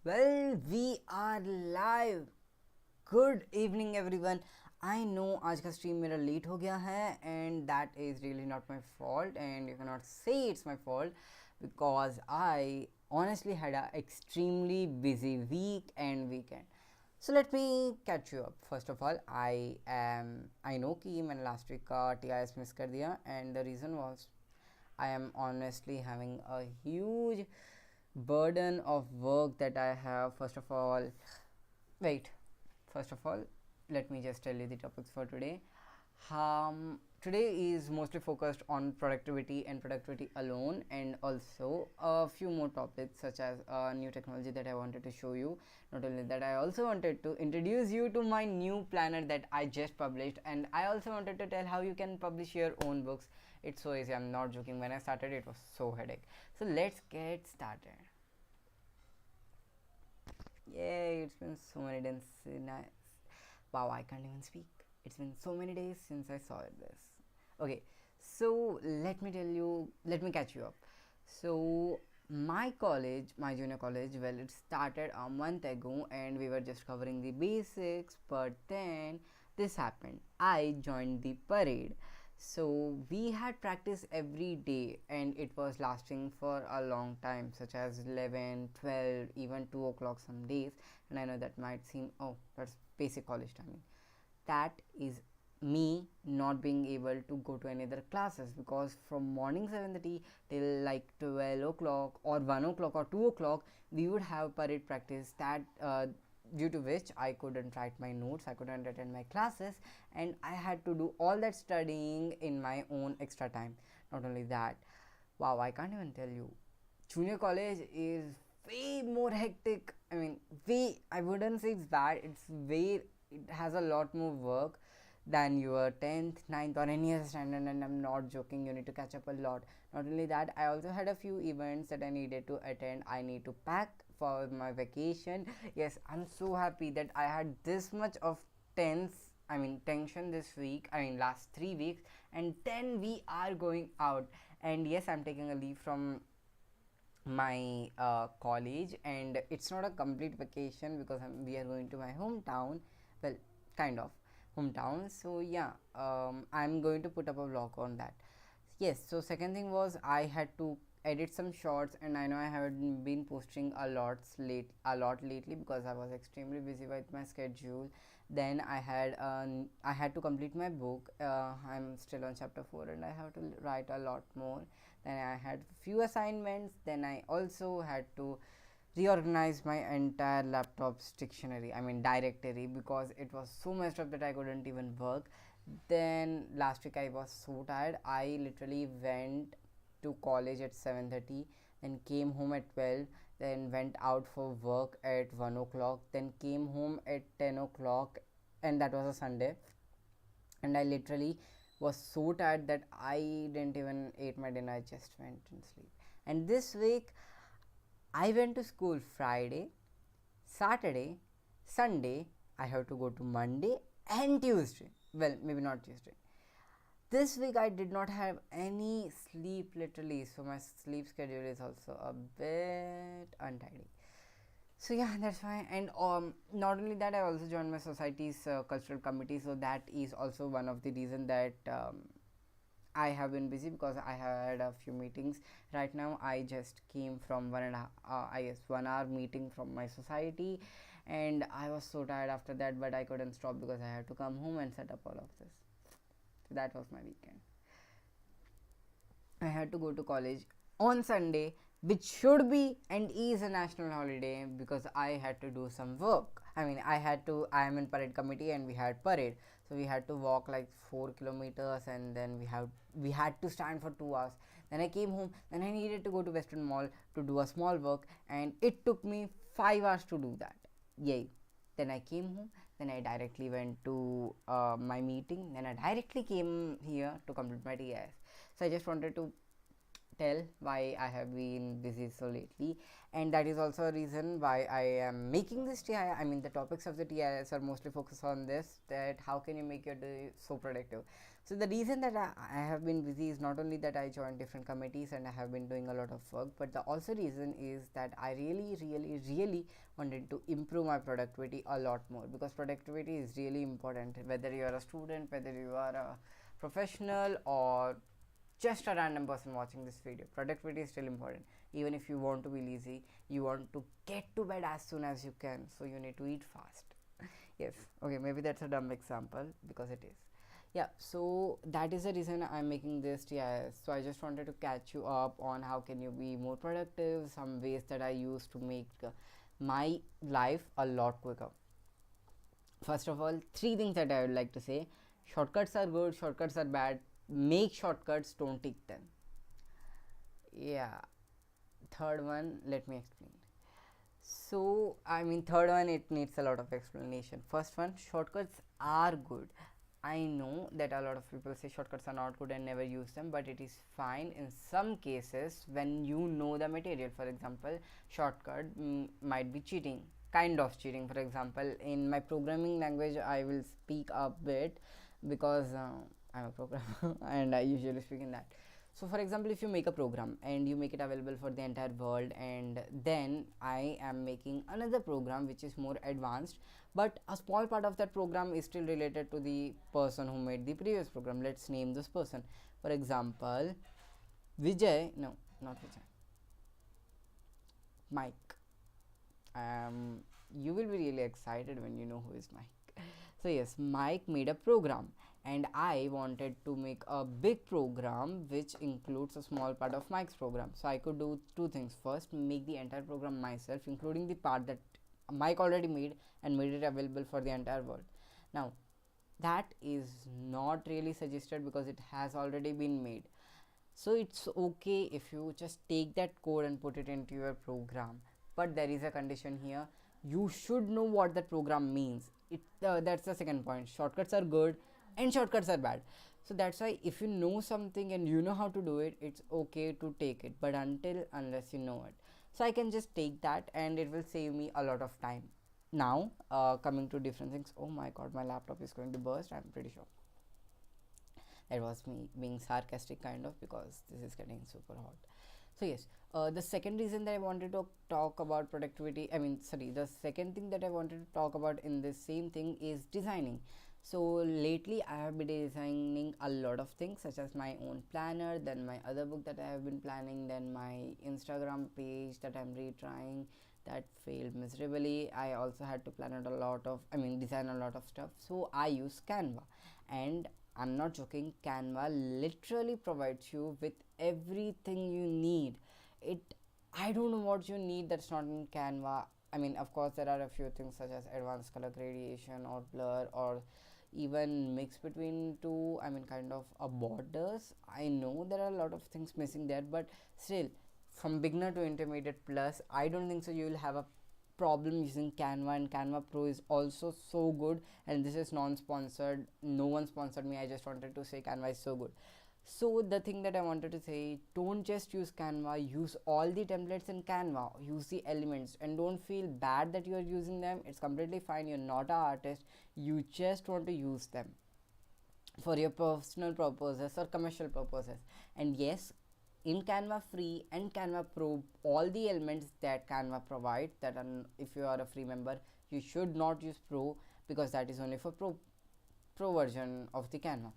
Well, we are live. Good evening everyone. I know आज का stream मेरा late हो गया है and that is really not my fault and you cannot say it's my fault because I honestly had a extremely busy week and weekend. So let me catch you up. First of all, I know कि मैंने last week का TIS miss कर दिया and the reason was I am honestly having a huge burden of work that I have. Wait, first of all, let me just tell you the topics for today. Today is mostly focused on productivity and productivity alone, and also a few more topics such as new technology that I wanted to show you. Not only that, I also wanted to introduce you to my new planner that I just published, and I also wanted to tell how you can publish your own books. It's so easy, I'm not joking. When I started, it was so headache. So let's get started. Yay, it's been so many days since wow, I can't even speak. It's been so many days since I saw this. Okay, so let me catch you up. So my college, my junior college, well, it started a month ago and we were just covering the basics, but then this happened. I joined the parade. So we had practice every day and it was lasting for a long time, such as 11, 12, even 2 o'clock some days. And I know that might seem, oh, that's basic college timing. That is me not being able to go to any other classes because from morning 7:30 till like 12 o'clock or 1 o'clock or 2 o'clock we would have parade practice that due to which I couldn't write my notes, I couldn't attend my classes, and I had to do all that studying in my own extra time. Not only that, wow, I can't even tell you, junior college is way more hectic. I mean, I wouldn't say it's bad, it has a lot more work than your 10th, ninth, or any other standard, and I'm not joking, you need to catch up a lot. Not only that, I also had a few events that I needed to attend. I need to pack for my vacation. Yes, I'm so happy that I had this much of tension this week, I mean last 3 weeks, and then we are going out. And yes, I'm taking a leave from my college, and it's not a complete vacation because we are going to my hometown, well, kind of hometown. So yeah, I'm going to put up a vlog on that. Yes, so second thing was I had to edit some shorts, and I know I haven't been posting a lot lately because I was extremely busy with my schedule. Then I had to complete my book. I'm still on chapter 4 and I have to write a lot more. Then I had few assignments. Then I also had to reorganize my entire laptop's dictionary, I mean directory, because it was so messed up that I couldn't even work. Then last week I was so tired, I literally went to college at 7:30, then came home at 12, then went out for work at 1 o'clock, then came home at 10 o'clock, and that was a Sunday. And I literally was so tired that I didn't even eat my dinner, I just went and sleep. And this week I went to school Friday, Saturday, Sunday. I have to go to Monday and Tuesday. Well, maybe not Tuesday. This week I did not have any sleep literally, so my sleep schedule is also a bit untidy. So yeah, that's fine. And not only that, I also joined my society's cultural committee, so that is also one of the reason that I have been busy because I had a few meetings. Right now, I just came from 1 hour meeting from my society, and I was so tired after that, but I couldn't stop because I had to come home and set up all of this. So that was my weekend. I had to go to college on Sunday, which should be and is a national holiday, because I had to do some work. I am in parade committee and we had parade. So we had to walk like 4 kilometers, and then we had to stand for 2 hours. Then I came home, then I needed to go to Western Mall to do a small work, and it took me 5 hours to do that. Yay. Then I came home, then I directly went to my meeting, then I directly came here to complete my TIS. So I just wanted to tell why I have been busy so lately, and that is also a reason why I am making this TIS. I mean, the topics of the TIS are mostly focused on this, that how can you make your day so productive. So the reason that I have been busy is not only that I joined different committees and I have been doing a lot of work, but the also reason is that I really wanted to improve my productivity a lot more, because productivity is really important, whether you are a student, whether you are a professional, or just a random person watching this video. Productivity is still important. Even if you want to be lazy, you want to get to bed as soon as you can, so you need to eat fast. Yes, okay, maybe that's a dumb example because it is. Yeah, so that is the reason I'm making this TIS. So I just wanted to catch you up on how can you be more productive, some ways that I use to make my life a lot quicker. First of all, three things that I would like to say: shortcuts are good, shortcuts are bad. Make shortcuts, don't take them. Yeah, third one, let me explain. So, I mean, third one, it needs a lot of explanation. First one, shortcuts are good. I know that a lot of people say shortcuts are not good and never use them, but it is fine in some cases when you know the material. For example, shortcut might be cheating, kind of cheating. For example, in my programming language, I will speak a bit because I'm a programmer and I usually speak in that. So for example, if you make a program and you make it available for the entire world, and then I am making another program which is more advanced, but a small part of that program is still related to the person who made the previous program. Let's name this person. For example, Vijay, no, not Vijay, Mike. You will be really excited when you know who is Mike. So yes, Mike made a program, and I wanted to make a big program which includes a small part of Mike's program. So I could do two things. First, make the entire program myself, including the part that Mike already made, and made it available for the entire world. Now, that is not really suggested because it has already been made. So it's okay if you just take that code and put it into your program, but there is a condition here: you should know what that program means. That's the second point. Shortcuts are good and shortcuts are bad. So that's why if you know something and you know how to do it, it's okay to take it, but unless you know it. So I can just take that and it will save me a lot of time. Now coming to different things. Oh my god, my laptop is going to burst, I'm pretty sure. That was me being sarcastic, kind of, because this is getting super hot. So yes, the second reason that I wanted to talk about productivity, I mean, sorry, the second thing that I wanted to talk about in this same thing is designing. So lately I have been designing a lot of things, such as my own planner, then my other book that I have been planning, then my Instagram page that I'm retrying, that failed miserably. I also had to plan out a lot of, I mean, design a lot of stuff. So I use Canva, and I'm not joking, Canva literally provides you with everything you need. It I don't know what you need that's not in Canva. I mean, of course, there are a few things such as advanced color gradation or blur, or even mix between two. I mean, kind of a borders. I know there are a lot of things missing there, but still, from beginner to intermediate plus, I don't think so you will have a problem using Canva. And Canva Pro is also so good, and this is non-sponsored, no one sponsored me, I just wanted to say Canva is so good. So the thing that I wanted to say, don't just use Canva, use all the templates in Canva, use the elements, and don't feel bad that you are using them. It's completely fine, you're not an artist, you just want to use them for your personal purposes or commercial purposes. And yes, in Canva Free and Canva Pro, all the elements that Canva provides, that are, if you are a free member, you should not use Pro, because that is only for pro version of the Canva.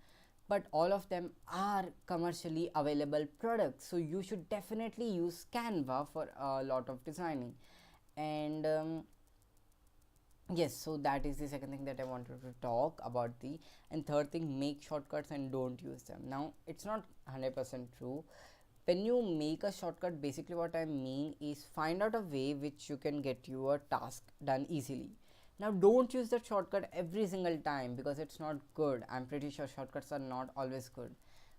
But all of them are commercially available products, so you should definitely use Canva for a lot of designing. And yes, so that is the second thing that I wanted to talk about. The and third thing, make shortcuts and don't use them. Now, it's not 100% true. When you make a shortcut, basically what I mean is find out a way which you can get your task done easily. Now, don't use that shortcut every single time, because it's not good. I'm pretty sure shortcuts are not always good.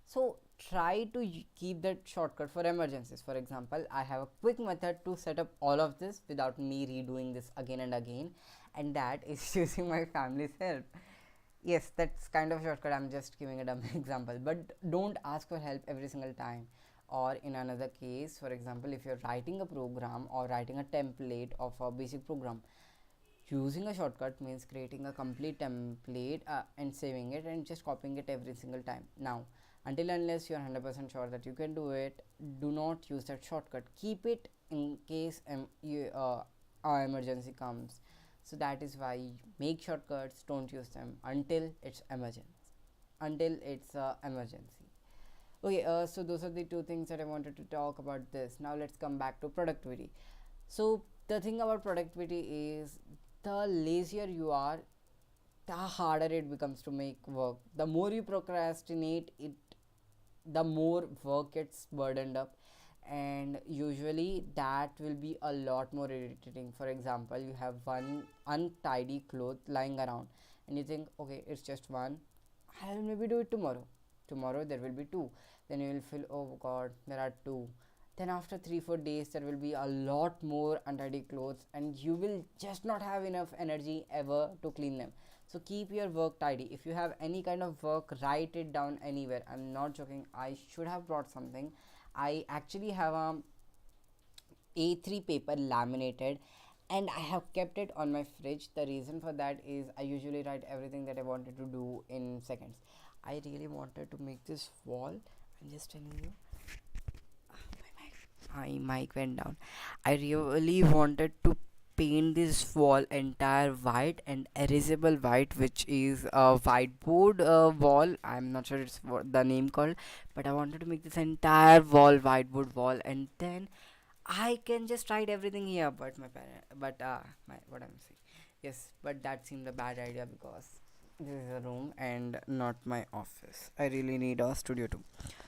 So try to keep that shortcut for emergencies. For example, I have a quick method to set up all of this without me redoing this again and again, and that is using my family's help. Yes, that's kind of shortcut, I'm just giving a dumb example, but don't ask for help every single time. Or in another case, for example, if you're writing a program or writing a template of a basic program, using a shortcut means creating a complete template and saving it and just copying it every single time. Now, until unless you're 100% sure that you can do it, do not use that shortcut. Keep it in case emergency comes. So that is why make shortcuts, don't use them until it's emergency. Okay, so those are the two things that I wanted to talk about this. Now let's come back to productivity. So the thing about productivity is, the lazier you are, the harder it becomes to make work. The more you procrastinate it, the more work gets burdened up, and usually that will be a lot more irritating. For example, you have one untidy cloth lying around and you think, okay, it's just one, I'll maybe do it tomorrow. Tomorrow there will be two. Then you will feel, oh god, there are two. Then after 3-4 days there will be a lot more untidy clothes and you will just not have enough energy ever to clean them. So keep your work tidy. If you have any kind of work, write it down anywhere. I'm not joking, I should have brought something. I actually have a A3 paper laminated and I have kept it on my fridge. The reason for that is I usually write everything that I wanted to do in seconds. I really wanted to make this wall. I'm just telling you. My mic went down. I really wanted to paint this wall entire white and erasable white, which is a whiteboard wall. I'm not sure it's what the name called, but I wanted to make this entire wall whiteboard wall, and then I can just write everything here. But my what I'm saying, yes, but that seemed a bad idea because this is a room and not my office. I really need a studio too.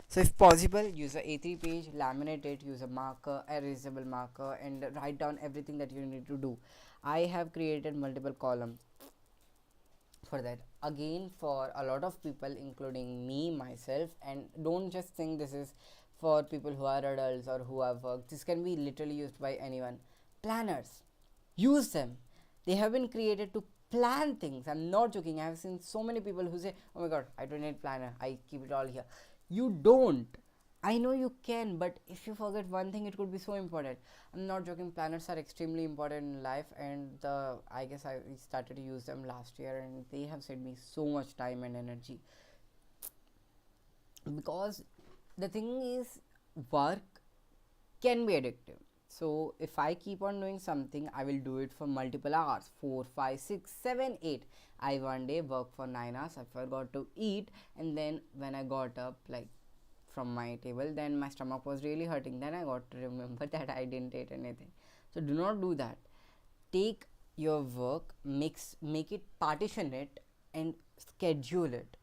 So if possible, use a A3 page, laminate it, use a marker, erasable marker, and write down everything that you need to do. I have created multiple columns for that. Again, for a lot of people, including me, myself, and don't just think this is for people who are adults or who have worked. This can be literally used by anyone. Planners, use them. They have been created to plan things. I'm not joking. I have seen so many people who say, oh my god, I don't need planner, I keep it all here. You don't. I know you can, but if you forget one thing, it could be so important. I'm not joking. Planners are extremely important in life, and I guess I started to use them last year, and they have saved me so much time and energy. Because the thing is, work can be addictive. So if I keep on doing something, I will do it for multiple hours, 4, 5, 6, 7, 8. I one day worked for 9 hours. I forgot to eat, and then when I got up, like from my table, then my stomach was really hurting. Then I got to remember that I didn't eat anything. So do not do that. Take your work, make it, partition it, and schedule it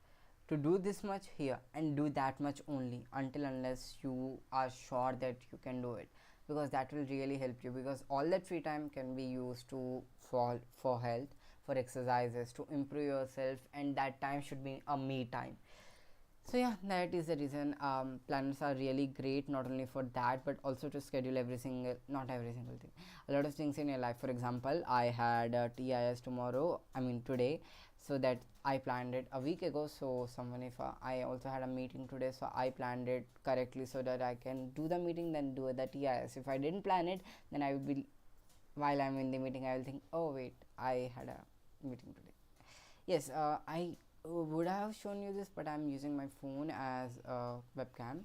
to do this much here and do that much only, until unless you are sure that you can do it, because that will really help you, because all that free time can be used to for health, for exercises, to improve yourself, and that time should be a me time. So yeah, that is the reason planners are really great, not only for that but also to schedule not every single thing, a lot of things in your life. For example, I had a TIS tomorrow, I mean today, so that I planned it a week ago. So someone, if I also had a meeting today, so I planned it correctly so that I can do the meeting, then do the TIS. If I didn't plan it, then I will be, while I'm in the meeting, I will think, oh wait, I had a meeting today. Yes, I would have shown you this, but I'm using my phone as a webcam.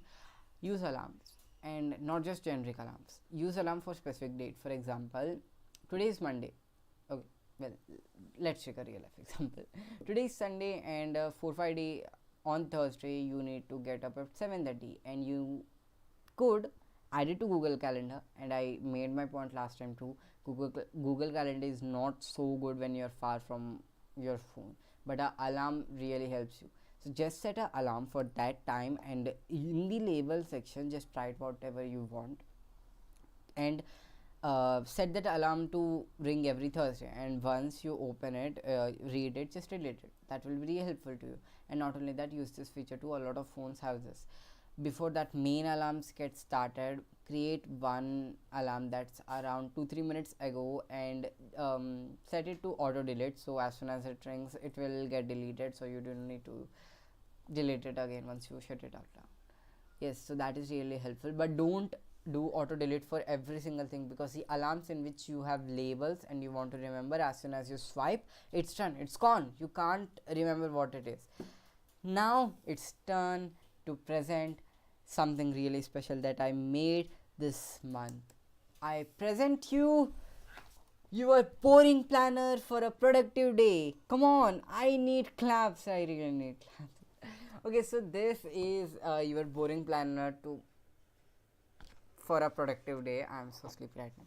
Use alarms, and not just generic alarms. Use alarm for specific date. For example, today is Monday. Okay, well, let's take a real life example. Today is Sunday, and 4-5 day on Thursday you need to get up at 7:30, and you could add it to Google Calendar. And I made my point last time too. Google Calendar is not so good when you're far from your phone, but a alarm really helps you. So just set an alarm for that time, and in the label section just write whatever you want, and set that alarm to ring every Thursday, and once you open it, read it, just delete it. That will be really helpful to you. And not only that, use this feature too. A lot of phones have this. Before that main alarms get started, create one alarm that's around 2-3 minutes ago, and set it to auto delete, so as soon as it rings it will get deleted, so you don't need to delete it again once you shut it out down. Yes, so that is really helpful, but don't do auto delete for every single thing, because the alarms in which you have labels and you want to remember, as soon as you swipe, it's done, it's gone, you can't remember what it is. Now it's turn to present something really special that I made this month. I present you your pouring planner for a productive day. Come on, I need claps. I really need claps. Okay, so this is your boring planner to for a productive day. I'm so sleepy right now,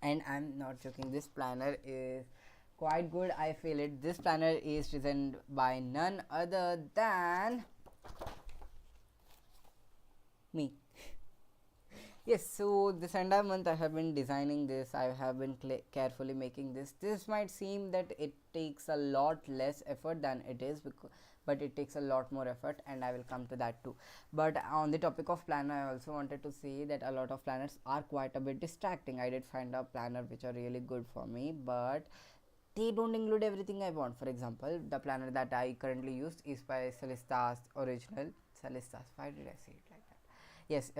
and I'm not joking. This planner is quite good. I feel it. This planner is designed by none other than me. Yes, so this entire month I have been designing this. I have been carefully making this. This might seem that it takes a lot less effort than it is, but it takes a lot more effort, and I will come to that too. But on the topic of planner, I also wanted to say that a lot of planners are quite a bit distracting. I did find a planner which are really good for me, but they don't include everything I want. For example, the planner that I currently use is by Celestas Original. Celestas, why did I say it like that? Yes,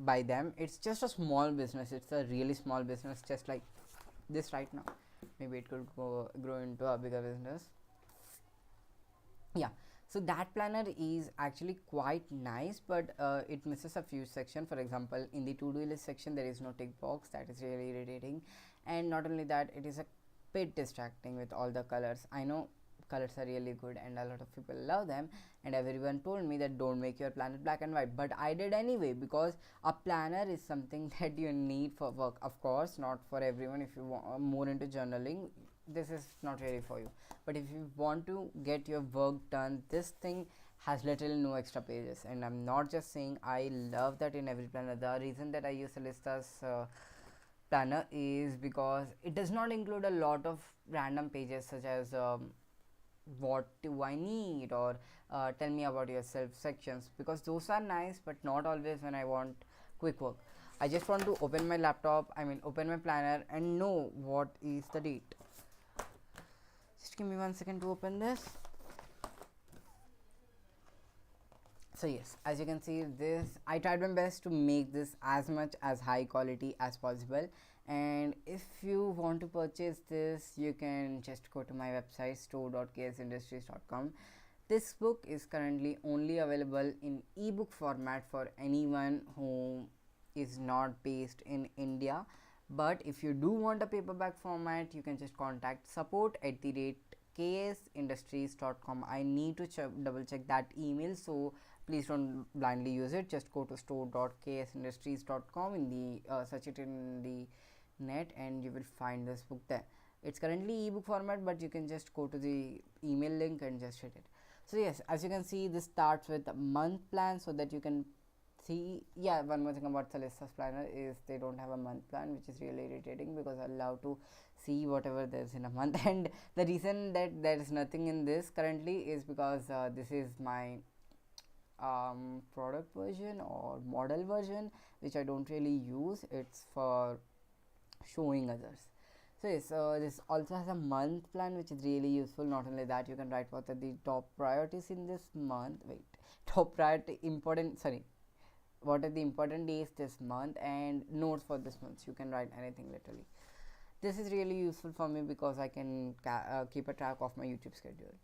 by them. It's just a small business. It's a really small business, just like this right now. Maybe it could grow into a bigger business. Yeah, so that planner is actually quite nice, but it misses a few sections. For example, in the to-do list section there is no tick box. That is really irritating, and not only that, it is a bit distracting with all the colors. I know colors are really good and a lot of people love them, and everyone told me that don't make your planner black and white, but I did anyway, because a planner is something that you need for work. Of course, not for everyone. If you want more into journaling, this is not really for you, but if you want to get your work done, this thing has literally no extra pages. And I'm not just saying, I love that in every planner. The reason that I use Alista's planner is because it does not include a lot of random pages, such as what do I need, or tell me about yourself sections, because those are nice, but not always when I want quick work. I just want to open my laptop, open my planner and know what is the date. Just give me 1 second to open this. So yes, as you can see, this I tried my best to make this as much as high quality as possible, and if you want to purchase this, you can just go to my website store.ksindustries.com. This book is currently only available in ebook format for anyone who is not based in India, but if you do want a paperback format, you can just contact support@ksindustries.com. I need to double check that email, so please don't blindly use it. Just go to store.ksindustries.com, in the search it in the net, and you will find this book there. It's currently ebook format, but you can just go to the email link and just hit it. So yes, as you can see, this starts with a month plan, so that you can see. Yeah, one more thing about Celesta's planner is they don't have a month plan, which is really irritating, because I love to see whatever there's in a month. And the reason that there is nothing in this currently is because this is my product version or model version, which I don't really use. It's for showing others. So yes, this also has a month plan, which is really useful. Not only that, you can write what are the top priorities in this month. Top priority important, sorry, what are the important days this month, and notes for this month. You can write anything literally. This is really useful for me because I can keep a track of my YouTube schedule.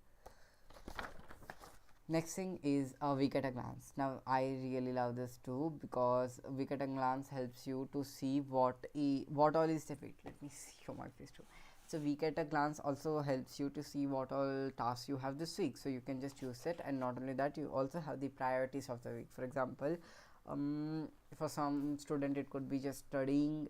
Next thing is a week at a glance. Now I really love this too, because week at a glance helps you to see what all is the wait. Let me see your my face too. So week at a glance also helps you to see what all tasks you have this week. So you can just use it, and not only that, you also have the priorities of the week. For example, for some student it could be just studying,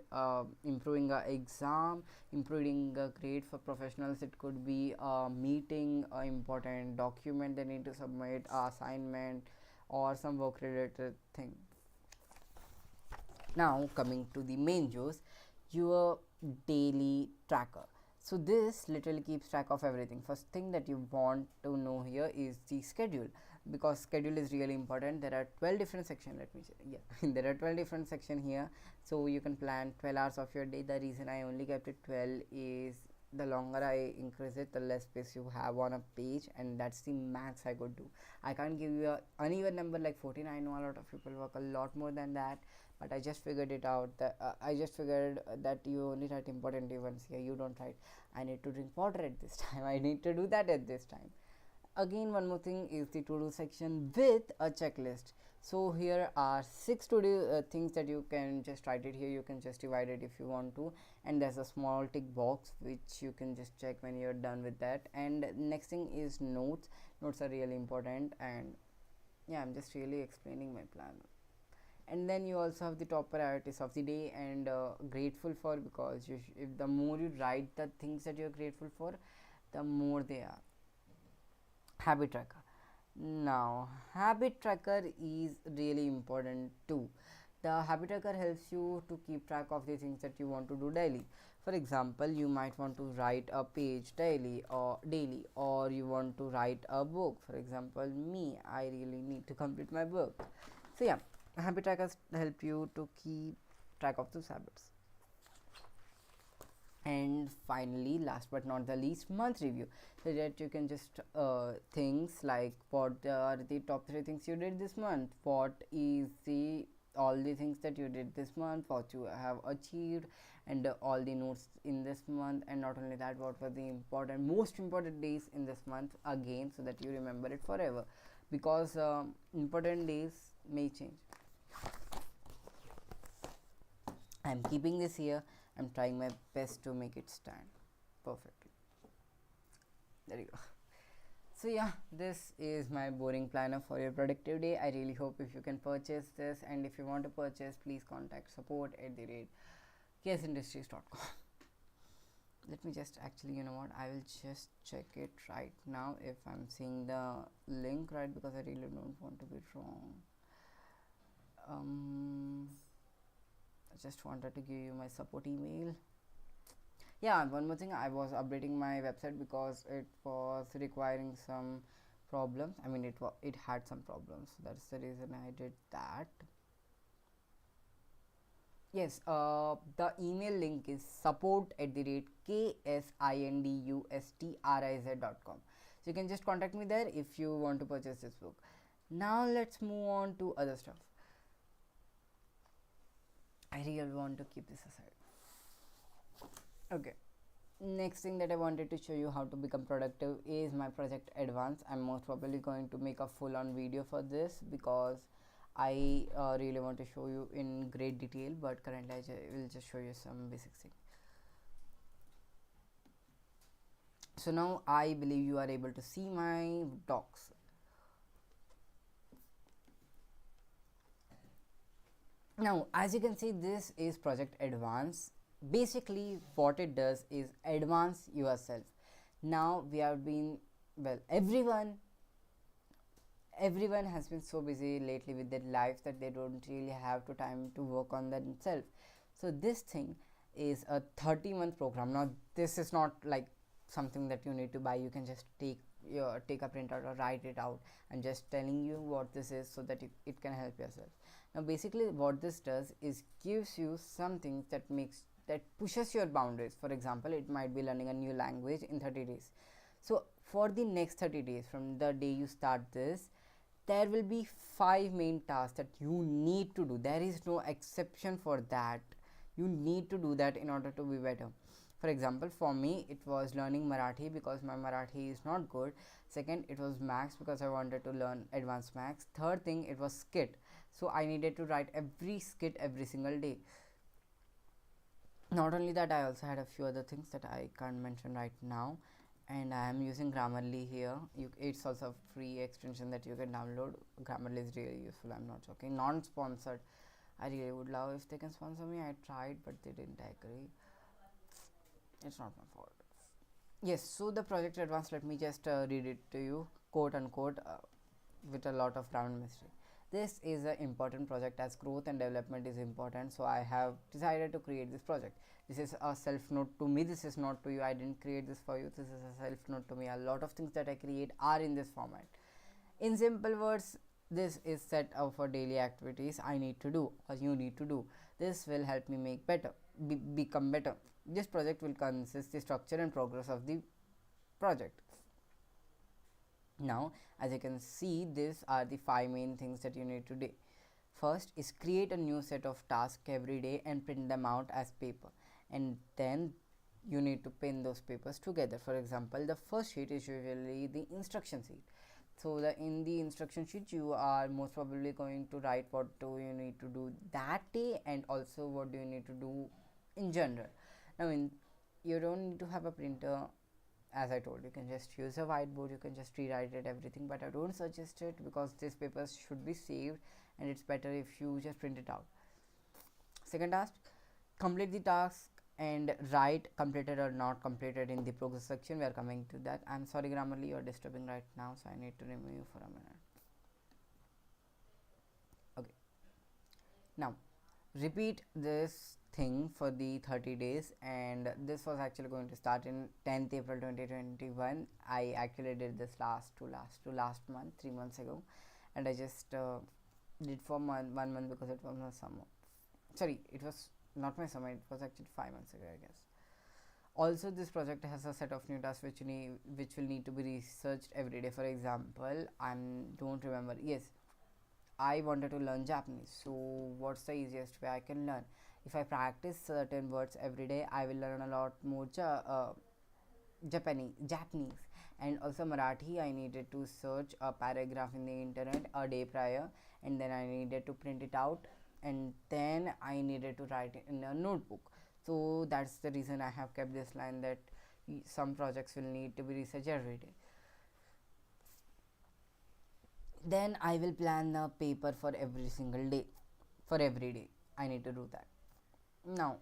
improving a exam, improving a grade. For professionals it could be a meeting, a important document they need to submit, a assignment, or some work related thing. Now coming to the main juice, your daily tracker. So this literally keeps track of everything. First thing that you want to know here is the schedule, because schedule is really important. There are 12 different sections. Let me say, yeah, there are 12 different sections here, so you can plan 12 hours of your day. The reason I only kept it 12 is the longer I increase it, the less space you have on a page, and that's the max I could do. I can't give you a uneven number like 14. I know a lot of people work a lot more than that, but I just figured it out that I just figured that you only write important events here. You don't write, I need to drink water at this time. I need to do that at this time. Again, one more thing is the to do section with a checklist. So here are 6 to do things that you can just write it here. You can just divide it if you want to, and there's a small tick box which you can just check when you're done with that. And next thing is notes. Notes are really important, and yeah, I'm just really explaining my plan. And then you also have the top priorities of the day, and grateful for, because if the more you write the things that you're grateful for, the more they are. Habit tracker. Now, habit tracker is really important too. The habit tracker helps you to keep track of the things that you want to do daily. For example, you might want to write a page daily, or you want to write a book. For example, me, I really need to complete my book. So yeah, habit trackers help you to keep track of those habits. And finally, last but not the least, month review, so that you can just things like what are the top 3 things you did this month, what is the all the things that you did this month, what you have achieved, and all the notes in this month. And not only that, what were the most important days in this month again, so that you remember it forever, because important days may change. I'm keeping this here. I'm trying my best to make it stand perfectly. There you go. So yeah, this is my boring planner for your productive day. I really hope if you can purchase this, and if you want to purchase, please contact support@ksindustries.com. Let me just actually, you know what, I will just check it right now if I'm seeing the link right, because I really don't want to be wrong. I just wanted to give you my support email. Yeah, one more thing, I was updating my website because it was requiring some problems. I mean, it had some problems, so that's the reason I did that. Yes, the email link is support@ksindustries.com. So you can just contact me there if you want to purchase this book. Now let's move on to other stuff. I really want to keep this aside. Okay, next thing that I wanted to show you how to become productive is my project advance. I'm most probably going to make a full-on video for this, because I really want to show you in great detail, but currently I will just show you some basic things. So now I believe you are able to see my docs. Now, as you can see, this is project advance. Basically what it does is advance yourself. Now we have been, well, everyone has been so busy lately with their lives that they don't really have time to work on themselves. So this thing is a 30-month program. Now this is not like something that you need to buy. You can just take a printout or write it out. I'm just telling you what this is so that it can help yourself. Now basically what this does is gives you something that pushes your boundaries. For example, it might be learning a new language in 30 days. So for the next 30 days from the day you start this, there will be 5 main tasks that you need to do. There is no exception for that. You need to do that in order to be better. For example, for me it was learning Marathi, because my Marathi is not good. Second, it was maths, because I wanted to learn advanced maths. Third thing, it was skit, so I needed to write every skit every single day. Not only that, I also had a few other things that I can't mention right now, and I am using Grammarly here. It's also a free extension that you can download. Grammarly is really useful, I'm not joking. Non-sponsored. I really would love if they can sponsor me. I tried, but they didn't agree. It's not my fault. Yes, so the project advance, let me just read it to you, quote unquote, with a lot of ground mystery. This is an important project as growth and development is important, so I have decided to create this project. This is a self note to me. This is not to you. I didn't create this for you. This is a self note to me. A lot of things that I create are in this format. In simple words, this is set up for daily activities I need to do or you need to do. This will help me make better. become better. This project will consist the structure and progress of the project. Now, as you can see, these are the five main things that you need to do. First is create a new set of tasks every day and print them out as paper, and then you need to pin those papers together. For example, the first sheet is usually the instruction sheet. So in the instruction sheet you are most probably going to write what do you need to do that day, and also what do you need to do in general. Now you don't need to have a printer. As I told, you can just use a whiteboard, you can just rewrite it everything, but I don't suggest it because these papers should be saved, and it's better if you just print it out. Second task, complete the task and write completed or not completed in the progress section. We are coming to that. I'm sorry, Grammarly, you're disturbing right now, so I need to remove you for a minute. Okay, now repeat this thing for the 30 days, and this was actually going to start in 10th April 2021. I actually did this last month, 3 months ago, and I just did for 1 month because it was my summer. Sorry, it was not my summer, it was actually 5 months ago, I guess. Also, this project has a set of new tasks which will need to be researched every day. For example, I don't remember. Yes, I wanted to learn Japanese. So what's the easiest way I can learn? If I practice certain words every day, I will learn a lot more Japanese. And also Marathi, I needed to search a paragraph in the internet a day prior, and then I needed to print it out, and then I needed to write it in a notebook. So that's the reason I have kept this line that some projects will need to be researched every day. Then I will plan the paper for every single day. For every day, I need to do that. Now,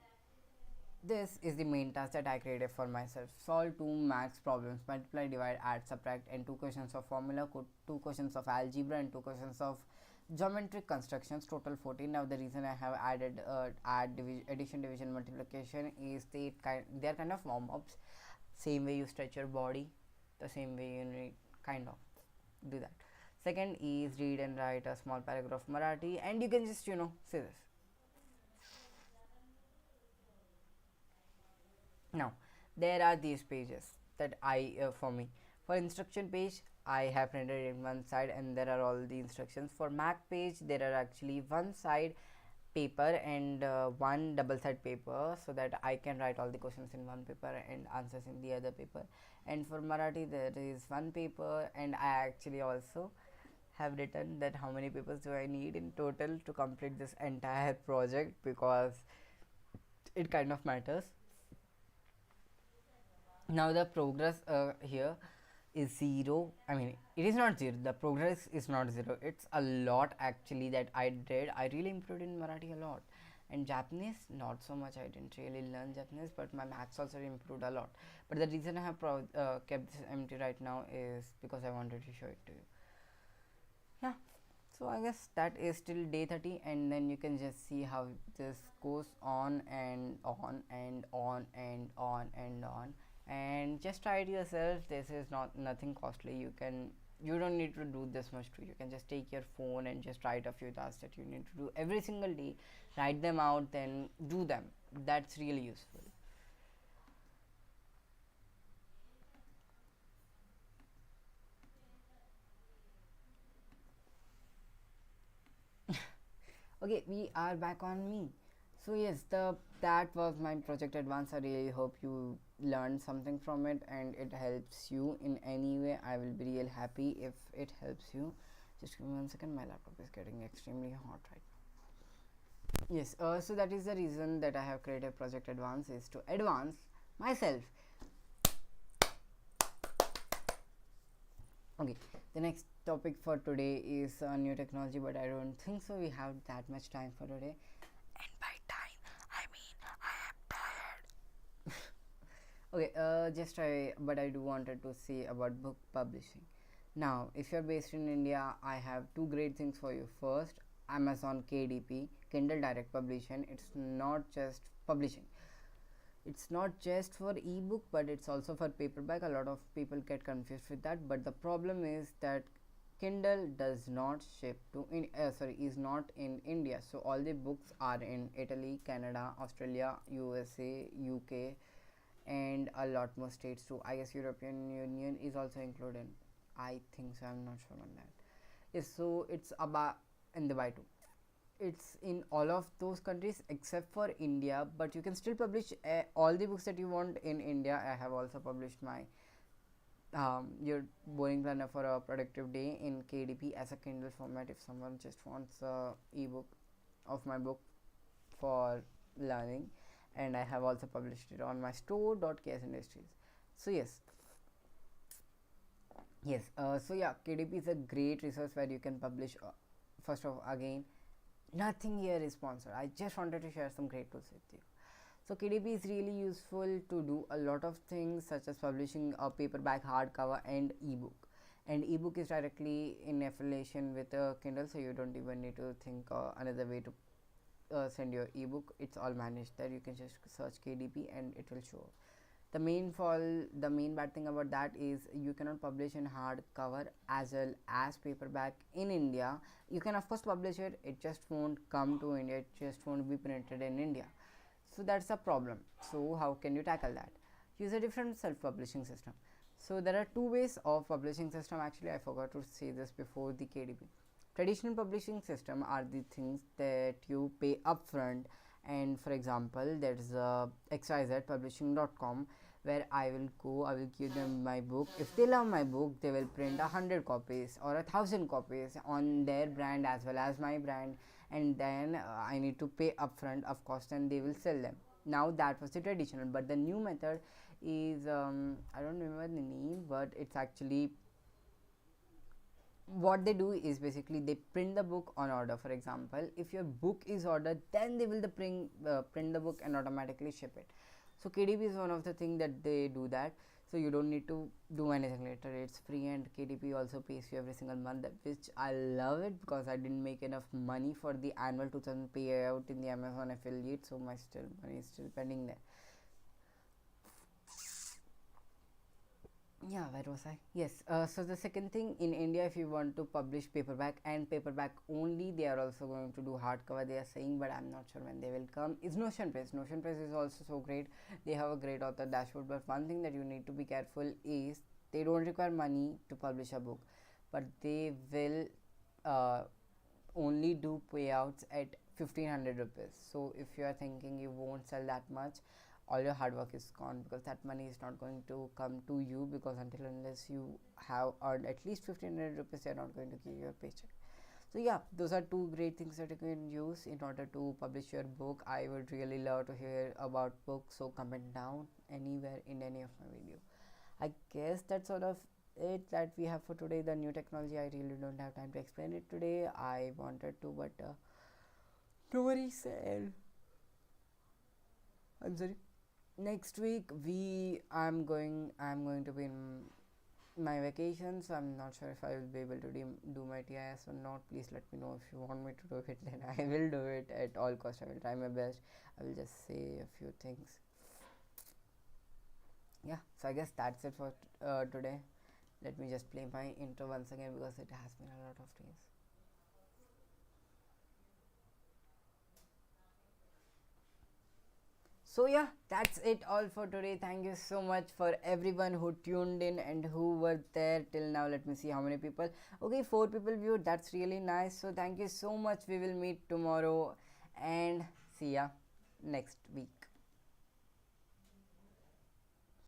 this is the main task that I created for myself. Solve two maths problems: multiply, divide, add, subtract, and two questions of formula, two questions of algebra, and two questions of geometric constructions. Total 14. Now, the reason I have added addition, division, multiplication is they are kind of warm ups. Same way you stretch your body, the same way you need kind of do that. Second is read and write a small paragraph Marathi, and you can just say this. Now there are these pages that I for me, for instruction page I have printed in one side, and there are all the instructions. For Mac page there are actually one side paper and one double side paper, so that I can write all the questions in one paper and answers in the other paper. And for Marathi there is one paper, and I actually also have written that how many papers do I need in total to complete this entire project, because it kind of matters. Now the progress here is 0. I mean, it is not 0, the progress is not 0, it's a lot actually that I did. I really improved in Marathi a lot, and Japanese not so much. I didn't really learn Japanese, but my maths also improved a lot. But the reason I have kept this empty right now is because I wanted to show it to you. Yeah, so I guess that is till day 30, and then you can just see how this goes on and on and on and on and on. And just try it yourself. This is not nothing costly. You don't need to do this much too. You can just take your phone and just write a few tasks that you need to do every single day, write them out, then do them. That's really useful. Okay, we are back on me. So yes, the that was my project advance. I really hope you learned something from it and it helps you in any way. I will be real happy if it helps you. Just give me 1 second. My laptop is getting extremely hot right now. Yes. So that is the reason that I have created project advance, is to advance myself. Okay, the next topic for today is new technology, but I don't think so we have that much time for today. And by time I mean I am tired. Okay, just try, but I do wanted to say about book publishing. Now, if you're based in India, I have two great things for you. First, Amazon KDP, Kindle Direct Publishing. It's not just publishing, it's not just for ebook, but it's also for paperback. A lot of people get confused with that, but the problem is that Kindle does not ship to is not in India. So all the books are in Italy, Canada, Australia, USA, UK, and a lot more states too. I guess European Union is also included. I think so. I'm not sure on that. Yes, so it's about in the by two. It's in all of those countries except for India, but you can still publish all the books that you want in India. I have also published my your boring planner for a productive day in KDP as a Kindle format if someone just wants a ebook of my book for learning, and I have also published it on my store.ks industries. So so yeah, KDP is a great resource where you can publish. First of again, nothing here is sponsored. I just wanted to share some great tools with you. So KDP is really useful to do a lot of things such as publishing a paperback, hardcover, and ebook. And ebook is directly in affiliation with a Kindle, so you don't even need to think another way to send your ebook. It's all managed there. You can just search KDP and it will show. The main bad thing about that is you cannot publish in hardcover as well as paperback in India. You can of course publish it, it just won't come to India, it just won't be printed in India. So that's a problem. So how can you tackle that? Use a different self-publishing system. So there are two ways of publishing system. Actually, I forgot to say this before the KDP. Traditional publishing system are the things that you pay upfront, and for example there's xyzpublishing.com where I will give them my book. If they love my book, they will print 100 copies or 1,000 copies on their brand as well as my brand, and then I need to pay upfront, of course, and they will sell them. Now that was the traditional, but the new method is I don't remember the name, but it's actually what they do is basically they print the book on order. For example, if your book is ordered, then they will print the book and automatically ship it. So KDP is one of the things that they do that, so you don't need to do anything later. It's free, and KDP also pays you every single month, which I love it because I didn't make enough money for the annual 2000 payout in the Amazon affiliate, so my money is still pending there. Yeah, where was I? Yes, so the second thing, in India, if you want to publish paperback and paperback only, they are also going to do hardcover, they are saying, but I'm not sure when they will come, is Notion Press. Notion Press is also so great. They have a great author dashboard, but one thing that you need to be careful is they don't require money to publish a book, but they will uh, only do payouts at 1500 rupees. So if you are thinking you won't sell that much, all your hard work is gone, because that money is not going to come to you, because until unless you have earned at least 1500 rupees, they are not going to give you a paycheck. So yeah, those are two great things that you can use in order to publish your book. I would really love to hear about books, so comment down anywhere in any of my video. I guess that's sort of it that we have for today. The new technology, I really don't have time to explain it today. I wanted to, but nobody said. I'm sorry. Next week I'm going to be in my vacation, so I'm not sure if I will be able to do my TIS or not. Please let me know. If you want me to do it, then I will do it at all cost. I will try my best. I will just say a few things. Yeah, so I guess that's it for today. Let me just play my intro once again, because it has been a lot of days. So yeah, that's it all for today. Thank you so much for everyone who tuned in and who were there till now. Let me see how many people. Okay, 4 people viewed. That's really nice. So thank you so much. We will meet tomorrow and see ya next week.